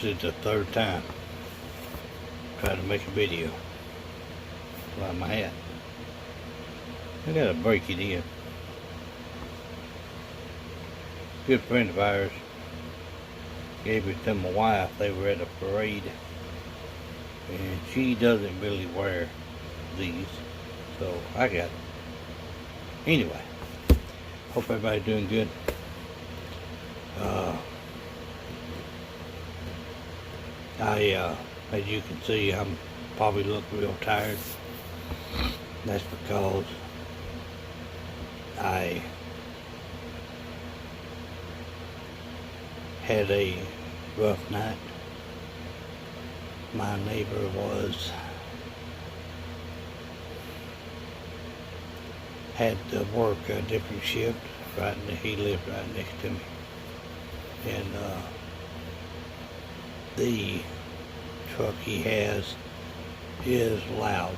This is the third time trying to make a video. Fly my hat. I gotta break it in. Good friend of ours gave it to my wife. They were at a parade, and she doesn't really wear these, so I got it. Anyway, hope everybody's doing good. As you can see, I'm probably look real tired. That's because I had a rough night. My neighbor had to work a different shift. He lived right next to me, and the truck he has is loud.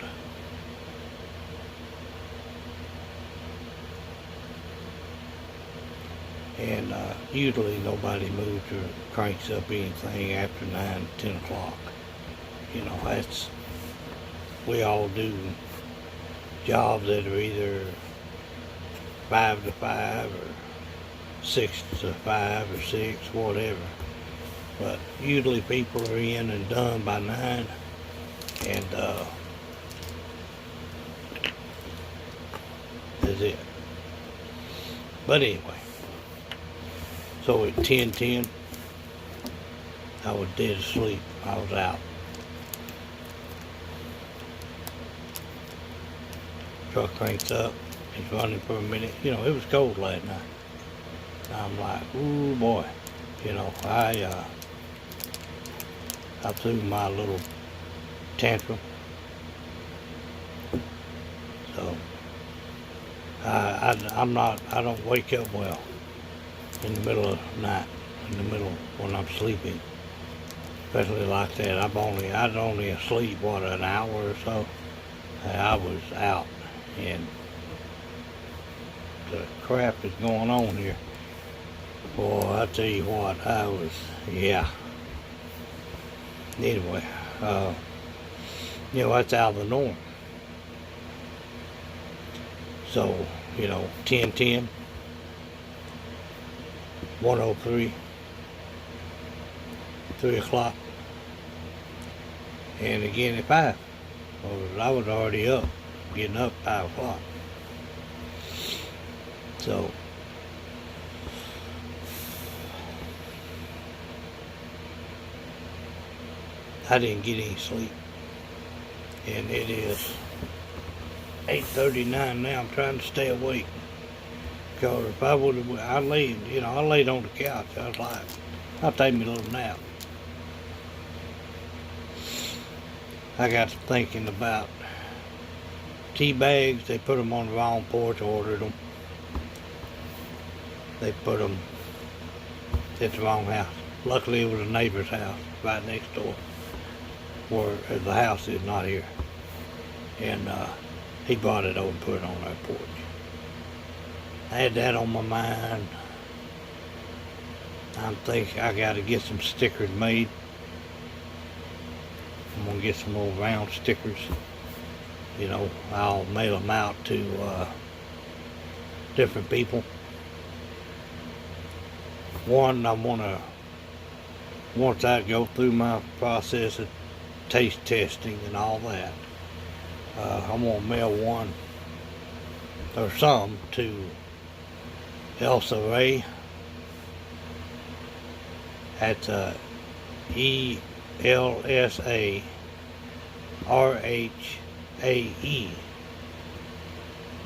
And usually nobody moves or cranks up anything after 9, 10 o'clock. You know, we all do jobs that are either 5 to 5 or 6 to 5 or 6, whatever. But usually people are in and done by 9, and that's it. But anyway, so at 10:10, I was dead asleep. I was out. Truck cranks up. It's running for a minute. You know, it was cold last night. I'm like, ooh boy. You know, I threw my little tantrum. So I don't wake up well in the middle of the night, when I'm sleeping, especially like that. I was only asleep, what, an hour or so. I was out, and the crap is going on here. Boy, I tell you what, yeah. Anyway, you know, that's out of the norm. So, you know, 10:10, 1:03, 3 o'clock, and again at 5. Well, I was already up, getting up 5 o'clock. So, I didn't get any sleep, and it is 8:39 now. I'm trying to stay awake, because if I would have, I laid on the couch. I was like, I'll take me a little nap. I got to thinking about tea bags. They put them on the wrong porch. Ordered them. They put them at the wrong house. Luckily, it was a neighbor's house right next door, where the house is not here, and he brought it over and put it on our porch. I had that on my mind. I'm thinking I got to get some stickers made. I'm gonna get some little round stickers. You know, I'll mail them out to different people. One, once I go through my process of taste testing and all that, I'm gonna mail one or some to Elsa Ray. That's ELSARHAE.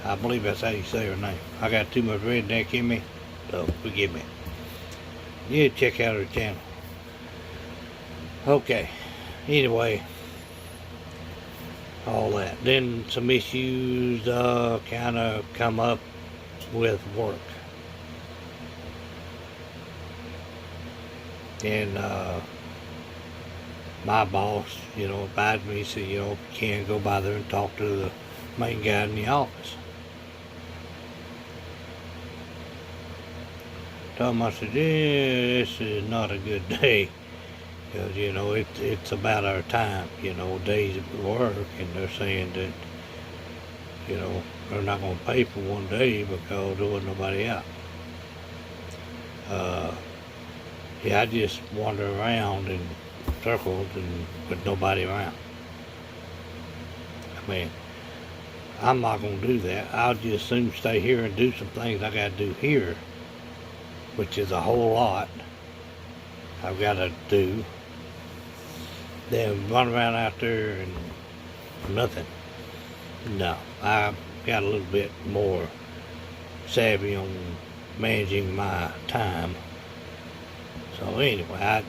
I believe that's how you say her name. I got too much redneck in me, so forgive me. You check out her channel. Okay, anyway, all that. Then some issues kind of come up with work. And my boss, you know, advised me, he said, you know, if you can, go by there and talk to the main guy in the office. Told him, I said, yeah, this is not a good day. Because, it's about our time, days of work, and they're saying that, they're not going to pay for one day because there wasn't nobody out. Yeah, I just wander around in circles and with nobody around. I mean, I'm not going to do that. I'll just soon stay here and do some things I got to do here, which is a whole lot I've got to do. Then run around out there and nothing. No, I got a little bit more savvy on managing my time. So anyway,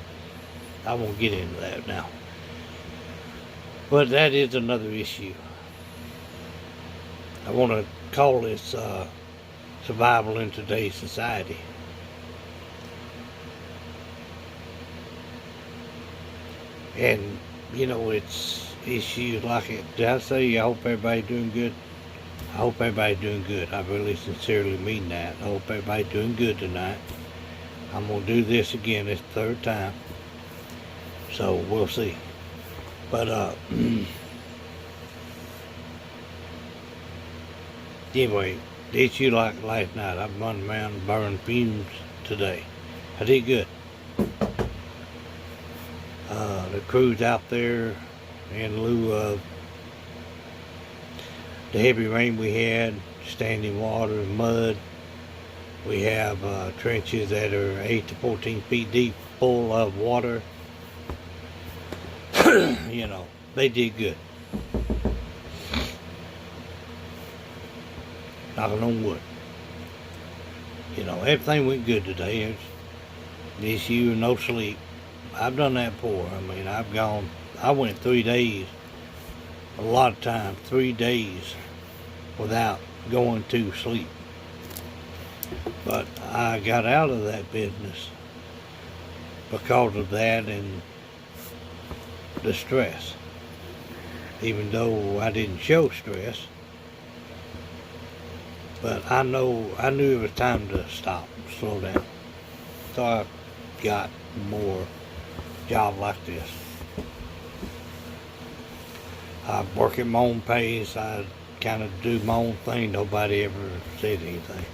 I won't get into that now. But that is another issue. I want to call this survival in today's society. And, it's issues like it. Did I say I hope everybody's doing good? I hope everybody's doing good. I really sincerely mean that. I hope everybody's doing good tonight. I'm going to do this again. It's the third time. So we'll see. But anyway, the issue like last night, I've run around and burned fumes today. I did good. The crew's out there in lieu of the heavy rain we had, standing water and mud. We have trenches that are 8 to 14 feet deep, full of water. They did good. Knocking on wood. Everything went good today. This year, no sleep. I've done that before. I mean, I went 3 days, a lot of times, 3 days without going to sleep. But I got out of that business because of that and the stress. Even though I didn't show stress, but I knew it was time to stop, slow down. So I got more job like this. I work at my own pace. I kind of do my own thing. Nobody ever said anything.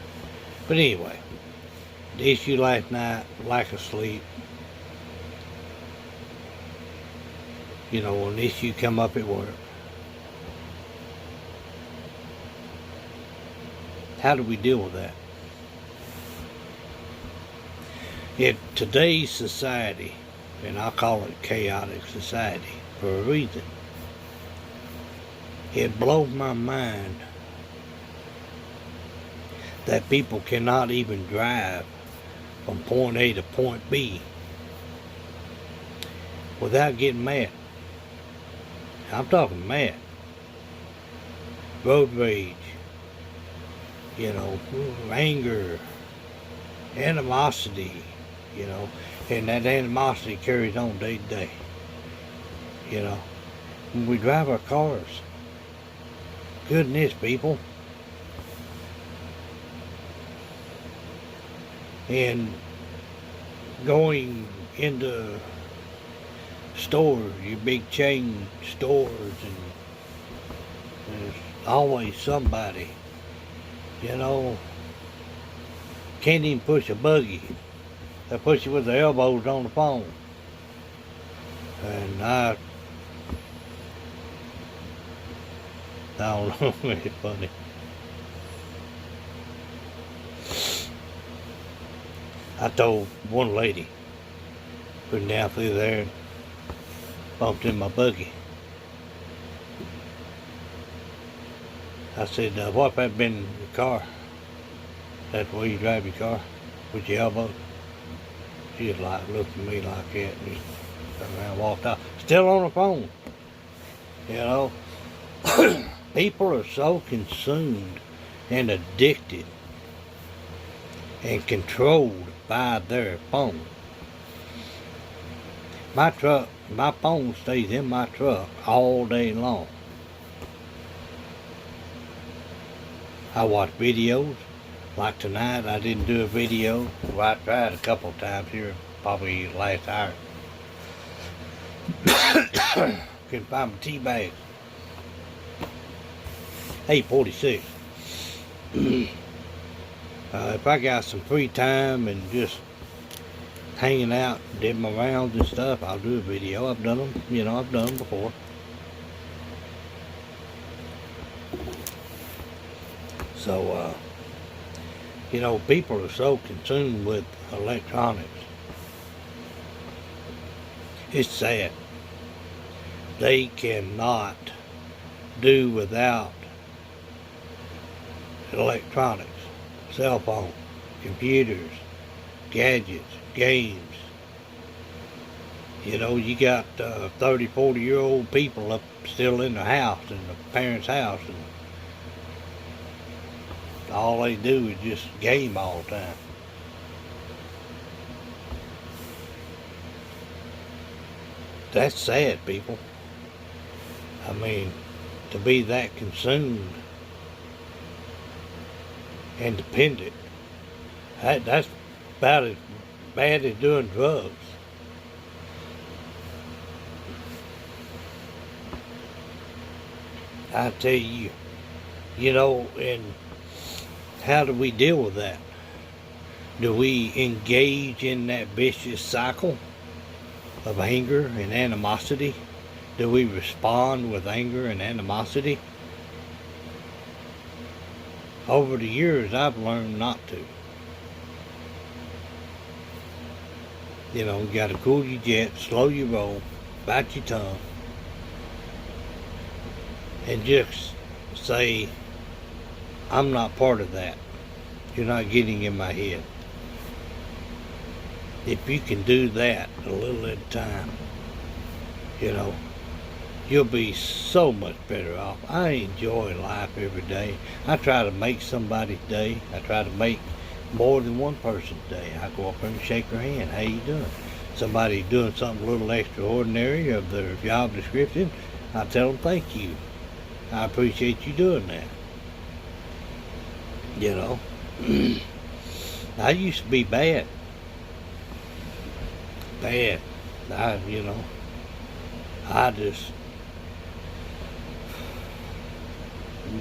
But anyway, the issue last night, lack of sleep. An issue come up at work. How do we deal with that? In today's society, and I call it chaotic society for a reason, it blows my mind that people cannot even drive from point A to point B without getting mad. I'm talking mad. Road rage, anger, animosity, and that animosity carries on day to day. When we drive our cars, goodness, people. And going into stores, your big chain stores, and there's always somebody, can't even push a buggy. They push it with their elbows on the phone. And I don't know, it's funny. I told one lady, putting down through there, and bumped in my buggy. I said, what if I'd been in your car? That's the way you drive your car, with your elbows? She was like, looked at me like that, and just turned around and walked out. Still on the phone, People are so consumed and addicted and controlled by their phone. My phone stays in my truck all day long. I watch videos. Like tonight, I didn't do a video. Well, I tried a couple of times here, probably last hour. Couldn't find my tea bags. 8:46. If I got some free time and just hanging out, did my rounds and stuff, I'll do a video. I've done them, I've done them before. So, people are so consumed with electronics. It's sad. They cannot do without electronics, cell phone, computers, gadgets, games. You got 30, 40-year-old people up still in the house, in the parents' house, and all they do is just game all the time. That's sad, people. I mean, to be that consumed and dependent, that's about as bad as doing drugs. I tell you, and how do we deal with that? Do we engage in that vicious cycle of anger and animosity? Do we respond with anger and animosity? Over the years, I've learned not to. You got to cool your jet, slow your roll, bite your tongue, and just say, I'm not part of that. You're not getting in my head. If you can do that a little at a time, you'll be so much better off. I enjoy life every day. I try to make somebody's day. I try to make more than one person's day. I go up there and shake their hand. How you doing? Somebody doing something a little extraordinary of their job description, I tell them thank you. I appreciate you doing that. I used to be bad.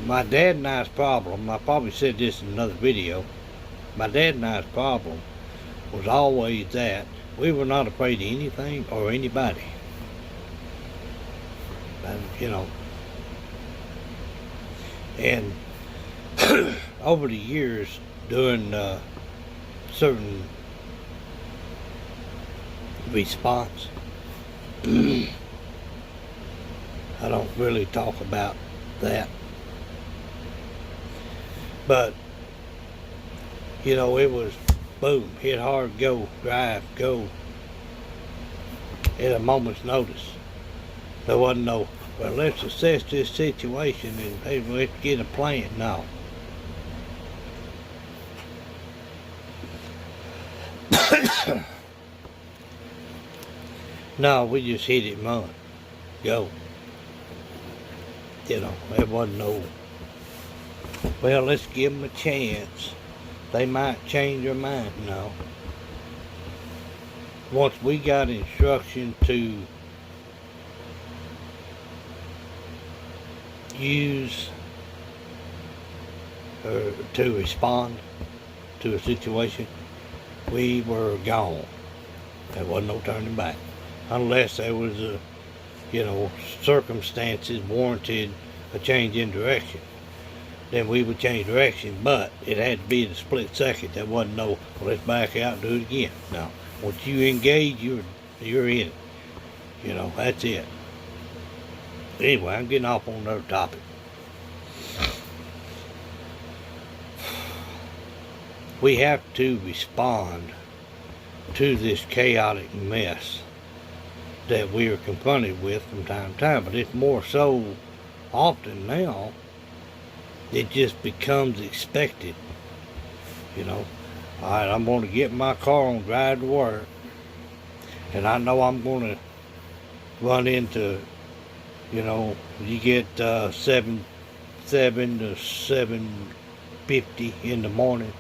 My dad and I's problem, I probably said this in another video, my dad and I's problem was always that we were not afraid of anything or anybody. And over the years, doing certain response, I don't really talk about that, but it was boom, hit hard, go, drive, go, at a moment's notice. There wasn't no, well, let's assess this situation and hey, let's get a plan. No. No, we just hit it, run, go. There wasn't no, well, let's give them a chance. They might change their mind. No. Once we got instruction to use or to respond to a situation, we were gone. There wasn't no turning back. Unless there was circumstances warranted a change in direction. Then we would change direction, but it had to be in a split second. There wasn't no, well, let's back out and do it again. No. Once you engage, you're in it. That's it. Anyway, I'm getting off on another topic. We have to respond to this chaotic mess that we are confronted with from time to time, but it's more so often now. It just becomes expected. All right, I'm going to get in my car and drive to work, and I know I'm going to run into, you get 7 to 7:50 in the morning.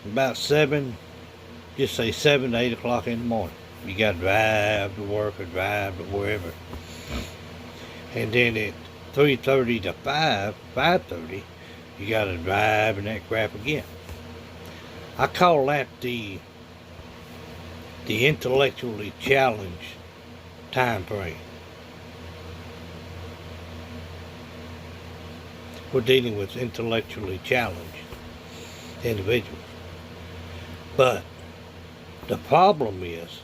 About 7, just say 7 to 8 o'clock in the morning. You got to drive to work or drive to wherever. And then at 3:30 to 5:30, you got to drive and that crap again. I call that the intellectually challenged time frame. We're dealing with intellectually challenged individuals. But the problem is,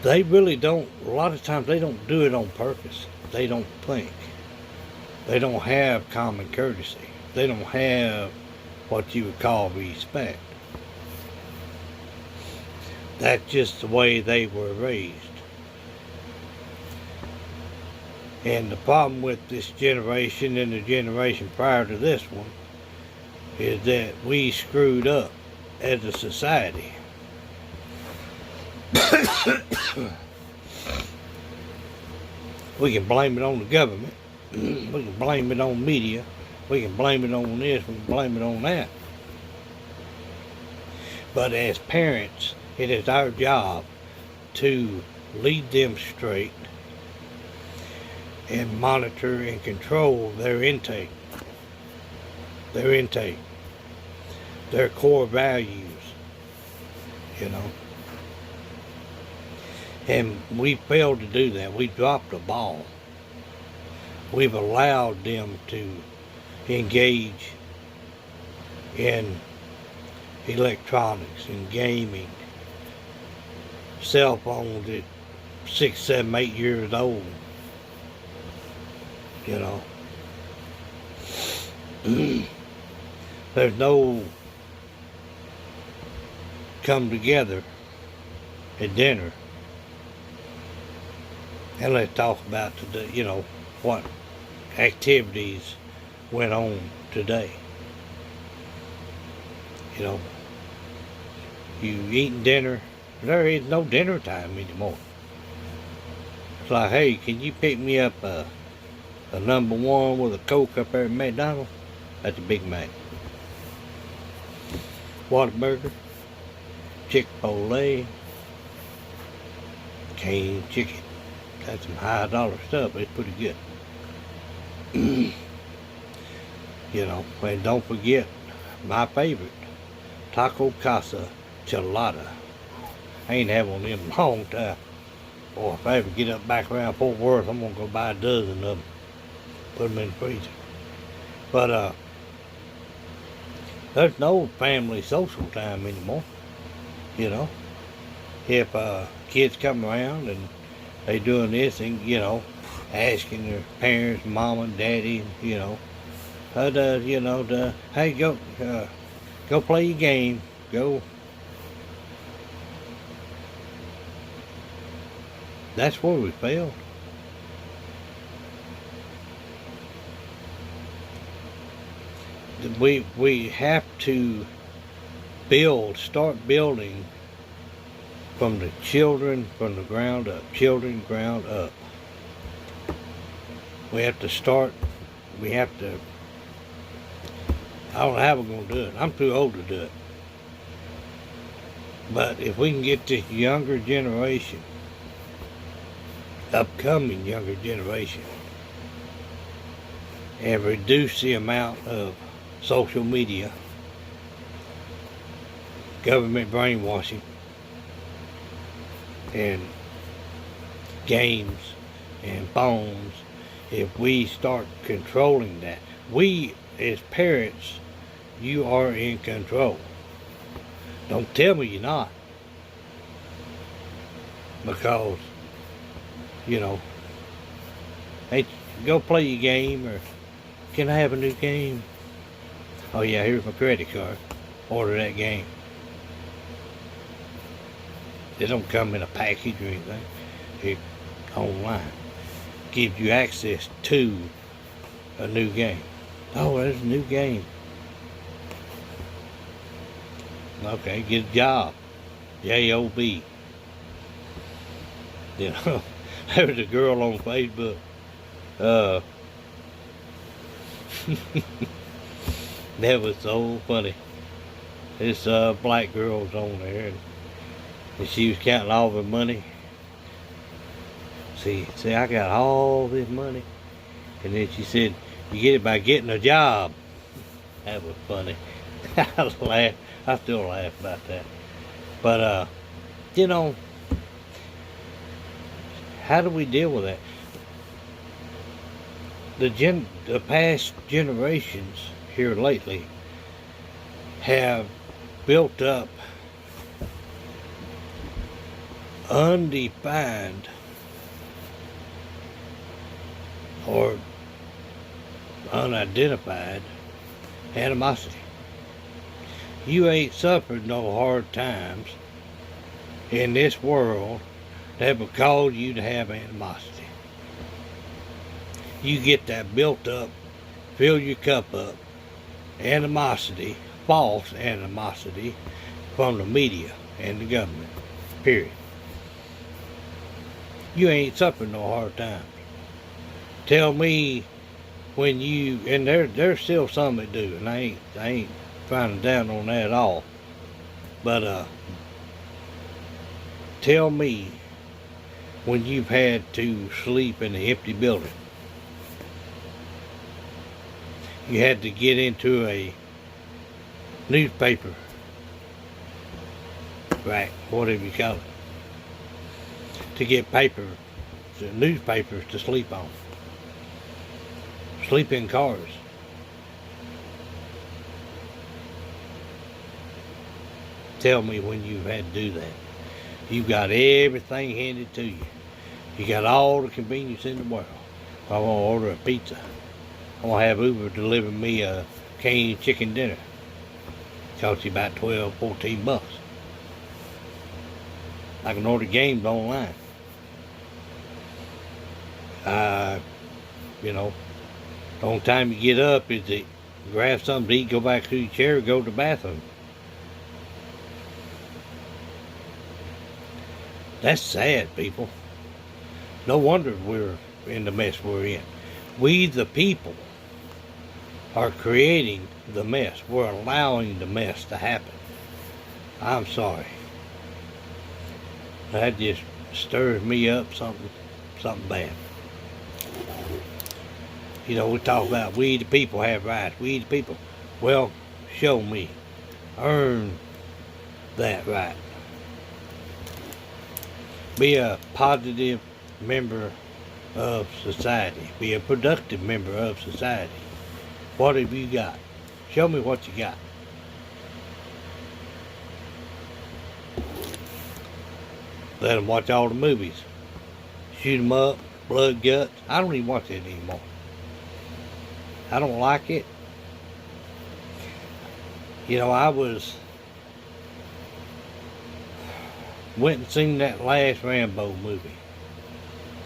they really don't, a lot of times they don't do it on purpose. They don't think. They don't have common courtesy. They don't have what you would call respect. That's just the way they were raised. And the problem with this generation and the generation prior to this one is that we screwed up as a society. We can blame it on the government. We can blame it on media. We can blame it on this. We can blame it on that. But as parents, it is our job to lead them straight and monitor and control their intake, their core values, you know. And we failed to do that. We dropped the ball. We've allowed them to engage in electronics and gaming, cell phones at 6, 7, 8 years old. You know, there's no come together at dinner and let's talk about today, you know, what activities went on today. You know, you eating dinner, there is no dinner time anymore. It's like, hey, can you pick me up a number one with a Coke up there at McDonald's? That's a Big Mac. Whataburger, Chick-fil-A, canned chicken. That's some high dollar stuff, but it's pretty good. You know, and don't forget my favorite, Taco Casa Chilada. I ain't had one of them in a long time. Boy, if I ever get up back around Fort Worth, I'm gonna go buy a dozen of them. Put them in the freezer. But there's no family social time anymore. You know, if kids come around and they doing this and, you know, asking their parents, mama, daddy, you know, hey, go play your game, go. That's where we failed. We have to start building from the children, from the ground up, children ground up. We have to start, I don't know how we're going to do it. I'm too old to do it. But if we can get this younger generation, upcoming younger generation, and reduce the amount of social media, government brainwashing, and games and phones, if we start controlling that, we as parents, you are in control. Don't tell me you're not. Because, you know, hey, go play your game, or can I have a new game? Oh yeah, here's my credit card. Order that game. They don't come in a package or anything. It's online. Gives you access to a new game. Oh, there's a new game. Okay, get a job. J-O-B. You know, there was a girl on Facebook. That was so funny. this black girl was on there, and she was counting all the money. See, I got all this money, and then she said, "You get it by getting a job." That was funny. I laugh. I still laugh about that. But you know, how do we deal with that? The past generations here lately have built up undefined or unidentified animosity. You ain't suffered no hard times in this world that would cause you to have animosity. You get that built up, fill your cup up, animosity, false animosity from the media and the government, period. You ain't suffered no hard times. Tell me when you, and there's still some that do, and I ain't trying down on that at all, but tell me when you've had to sleep in an empty building. You had to get into a newspaper rack, whatever you call it, to get newspapers to sleep on. Sleep in cars. Tell me when you've had to do that. You've got everything handed to you. You got all the convenience in the world. I want to order a pizza. I want to have Uber deliver me a canned chicken dinner. Costs you about $12, $14. I can order games online. You know, the only time you get up is to grab something to eat, go back to your chair, go to the bathroom. That's sad, people. No wonder we're in the mess we're in. We, the people, are creating the mess. We're allowing the mess to happen. I'm sorry. That just stirs me up something bad. You know, we talk about we the people have rights. We the people. Well, show me. Earn that right. Be a positive member of society. Be a productive member of society. What have you got? Show me what you got. Let them watch all the movies. Shoot them up, blood, guts. I don't even watch it anymore. I don't like it. You know, I went and seen that last Rambo movie.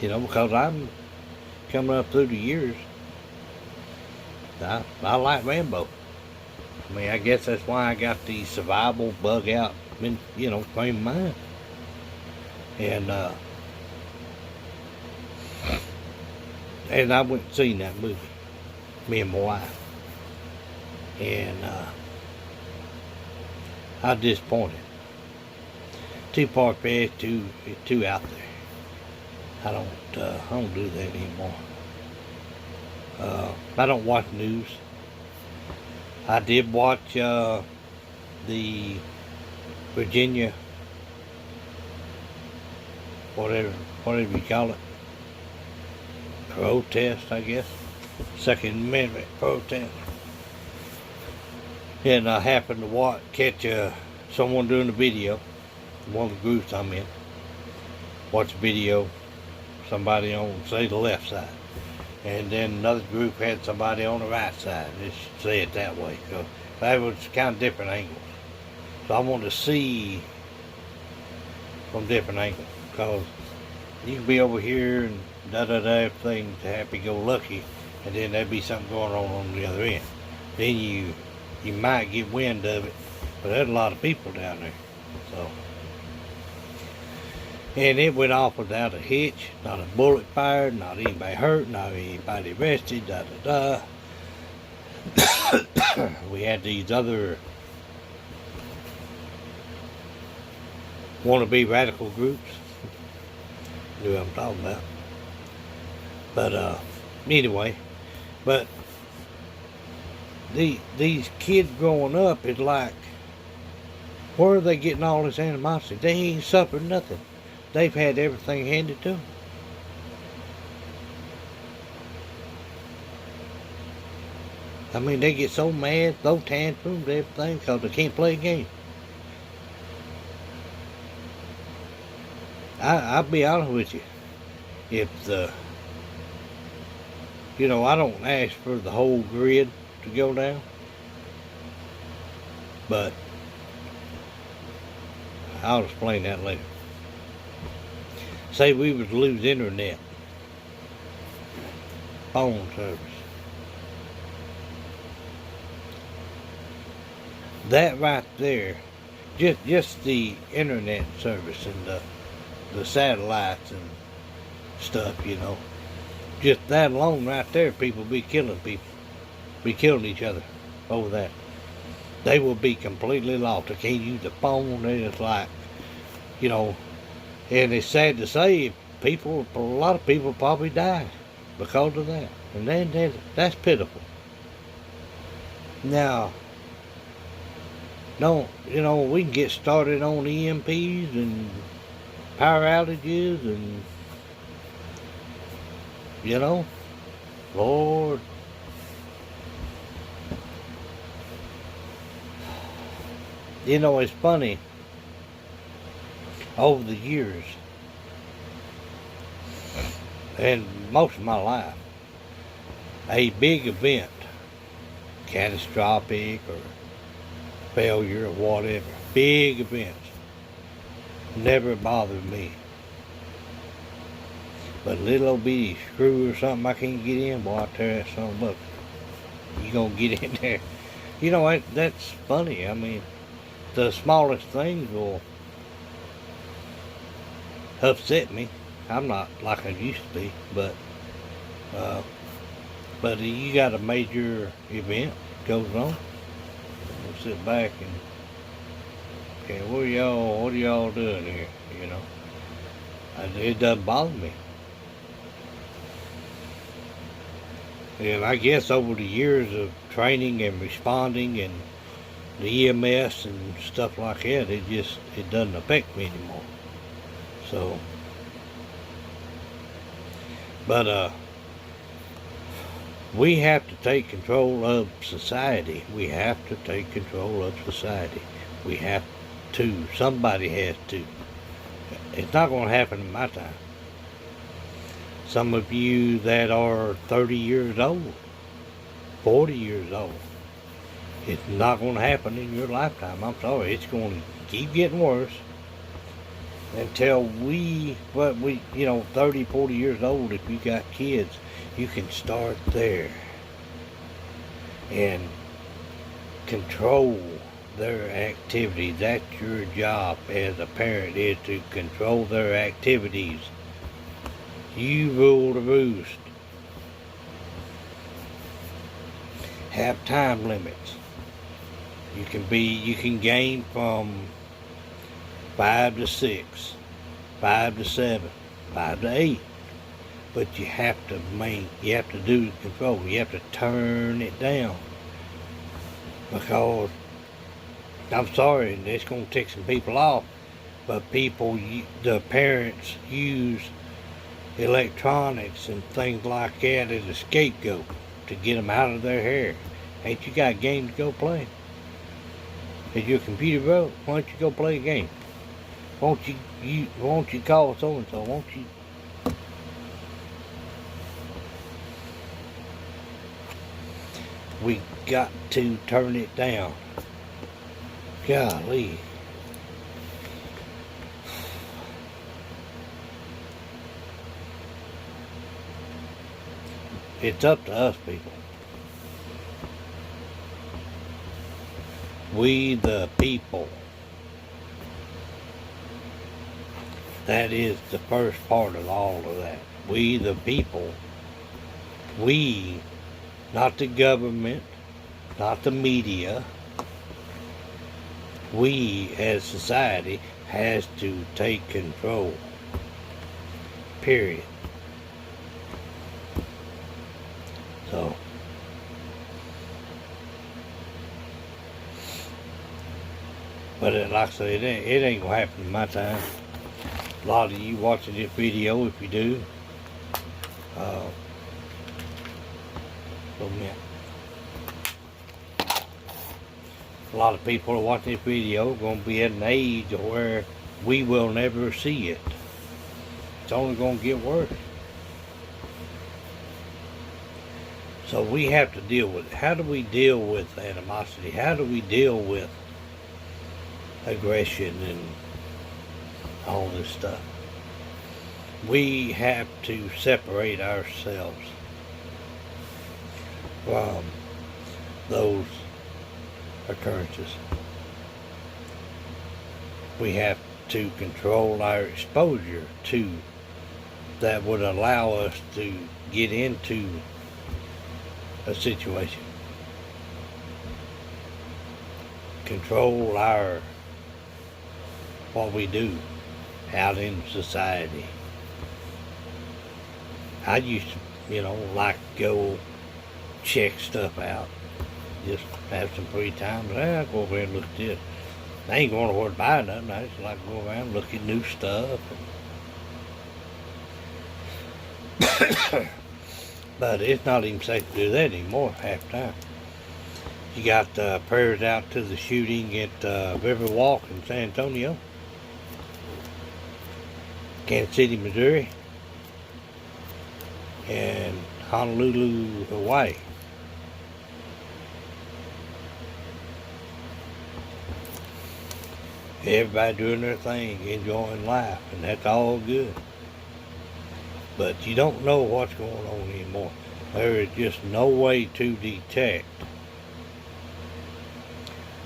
You know, because I'm coming up through the years. I like Rambo. I mean, I guess that's why I got the survival bug out, you know, frame of mind. And I went and seen that movie, me and my wife. And I was disappointed. Too far-fetched, too out there. I don't do that anymore. I don't watch news. I did watch the Virginia, whatever you call it, protest, I guess, Second Amendment protest. And I happened to catch someone doing a video, one of the groups I'm in, watch a video, somebody on, say, the left side. And then another group had somebody on the right side. Let's say it that way. So that was kind of different angles. So I wanted to see from different angles. Because you can be over here and everything's happy-go-lucky, and then there'd be something going on the other end. Then you might get wind of it, but there's a lot of people down there. So, and it went off without a hitch, not a bullet fired, not anybody hurt, not anybody arrested, We had these other wannabe radical groups. You know what I'm talking about. But anyway, but these kids growing up is like, where are they getting all this animosity? They ain't suffered nothing. They've had everything handed to them. I mean, they get so mad, throw tantrums, everything, because they can't play a game. I'll be honest with you. If I don't ask for the whole grid to go down, but I'll explain that later. Say we was to lose internet, phone service. That right there, just the internet service and the satellites and stuff, just that alone right there, people be killing each other over that. They will be completely lost. They can't use the phone. They just like, and it's sad to say, a lot of people probably die because of that. And then that's pitiful. Now, we can get started on EMPs and power outages and, Lord. It's funny, over the years, and most of my life, a big event, catastrophic or failure or whatever, big events, never bothered me. But a little old bitty screw or something I can't get in, boy, I tear that son of a bucket. You gonna get in there. That's funny. I mean, the smallest things will upset me. I'm not like I used to be, but you got a major event goes on. We'll sit back and, okay, what are y'all doing here? It doesn't bother me. And I guess over the years of training and responding and the EMS and stuff like that, it doesn't affect me anymore. So, but we have to take control of society. We have to take control of society. We have to. Somebody has to. It's not going to happen in my time. Some of you that are 30 years old, 40 years old, it's not going to happen in your lifetime. I'm sorry. It's going to keep getting worse until 30, 40 years old, if you got kids, you can start there and control their activities. That's your job as a parent, is to control their activities. You rule the roost. Have time limits. You can game from 5 to 6, 5 to 7, 5 to 8. But you have to do control. You have to turn it down. Because, I'm sorry, it's going to tick some people off, but the parents use electronics and things like that as a scapegoat to get them out of their hair. Ain't you got a game to go play? Is your computer broke? Why don't you go play a game? Won't you call so and so? Won't you? We got to turn it down. Golly. It's up to us, people. We the people. That is the first part of all of that. We the people. We, not the government, not the media. We as society has to take control. Period. So, but like I say, it ain't gonna happen in my time. A lot of you watching this video, if you do, a lot of people are watching this video going to be at an age where we will never see it. It's only going to get worse. So we have to deal with it. How do we deal with animosity? How do we deal with aggression and all this stuff? We have to separate ourselves from those occurrences. We have to control our exposure to that would allow us to get into a situation. Control our what we do out in society. I used to, like go check stuff out. Just have some free time. I'll go over and look at this. I ain't going nowhere to buy nothing. I just like to go around and look at new stuff. But it's not even safe to do that anymore half the time. You got prayers out to the shooting at Riverwalk in San Antonio, Kansas City, Missouri, and Honolulu, Hawaii. Everybody doing their thing, enjoying life, and that's all good. But you don't know what's going on anymore. There is just no way to detect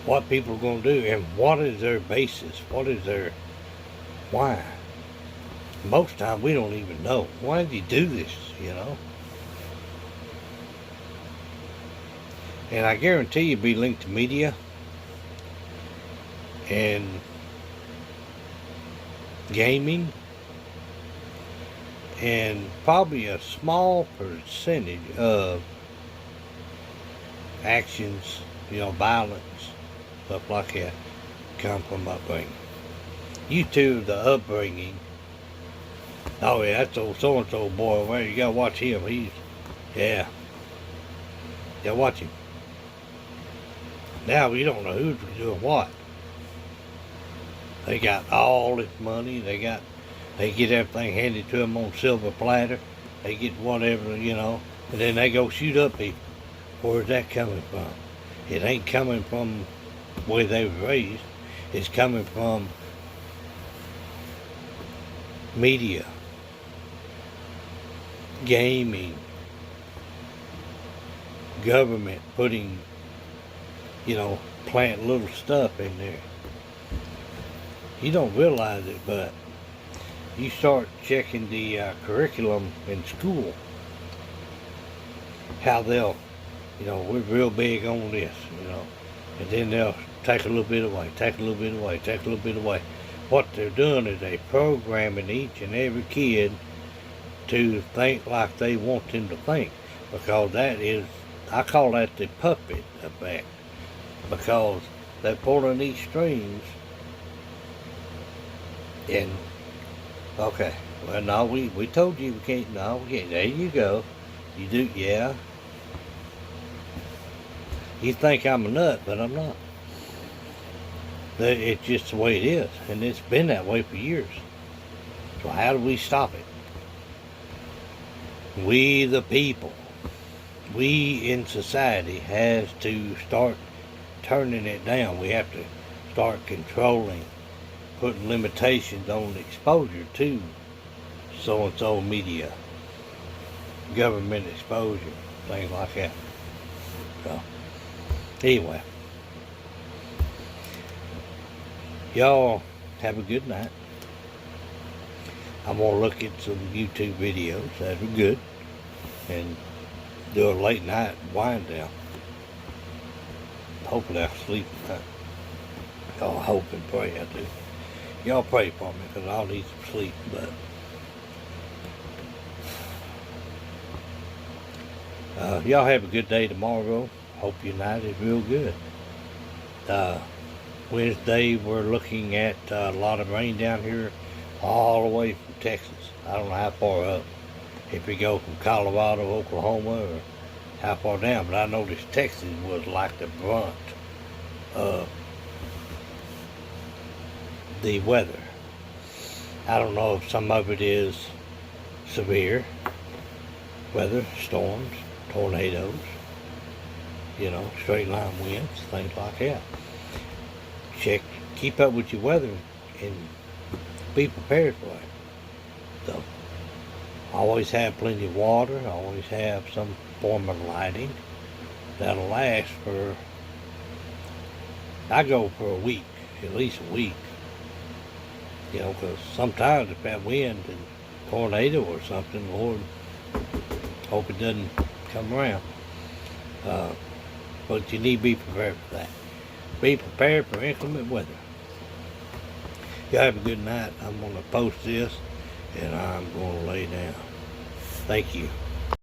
what people are going to do and what is their basis, what is their why. Most of the time we don't even know. Why did you do this, And I guarantee you'll be linked to media and gaming, and probably a small percentage of actions, violence, stuff like that, come from upbringing. You too, the upbringing. Oh yeah, that's old so-and-so boy. Well, you gotta watch him. You watch him. Now we don't know who's doing what. They got all this money. They get everything handed to them on silver platter. They get whatever, and then they go shoot up people. Where's that coming from? It ain't coming from the way they were raised. It's coming from media, gaming, government putting, planting little stuff in there. You don't realize it, but you start checking the curriculum in school, how they'll, we're real big on this, and then they'll take a little bit away, take a little bit away, take a little bit away. What they're doing is they programming each and every kid to think like they want them to think, because that is, I call that the puppet effect, because they're pulling these strings. And okay, well, no, we told you we can't. No, we can't. There you go. You do, yeah. You think I'm a nut, but I'm not. It's just the way it is, and it's been that way for years. So how do we stop it? We, the people, we in society, has to start turning it down. We have to start controlling, putting limitations on exposure to so-and-so media, government exposure, things like that. So, anyway, y'all have a good night. I'm going to look at some YouTube videos that are good and do a late night wind down. Hopefully I'll sleep tonight. I hope and pray I do. y'all pray for me because I'll need some sleep. But y'all have a good day tomorrow. Hope your night is real good. Wednesday we're looking at a lot of rain down here all the way from Texas. I don't know how far up. If we go from Colorado, Oklahoma, or how far down, but I noticed Texas was like the brunt of the weather. I don't know if some of it is severe weather, storms, tornadoes, straight line winds, things like that. Keep up with your weather and be prepared for it. So, always have plenty of water, always have some form of lighting that'll last I go for a week, at least a week. Because sometimes if that wind and tornado or something, Lord, hope it doesn't come around. But you need to be prepared for that. Be prepared for inclement weather. Y'all have a good night. I'm going to post this and I'm going to lay down. Thank you.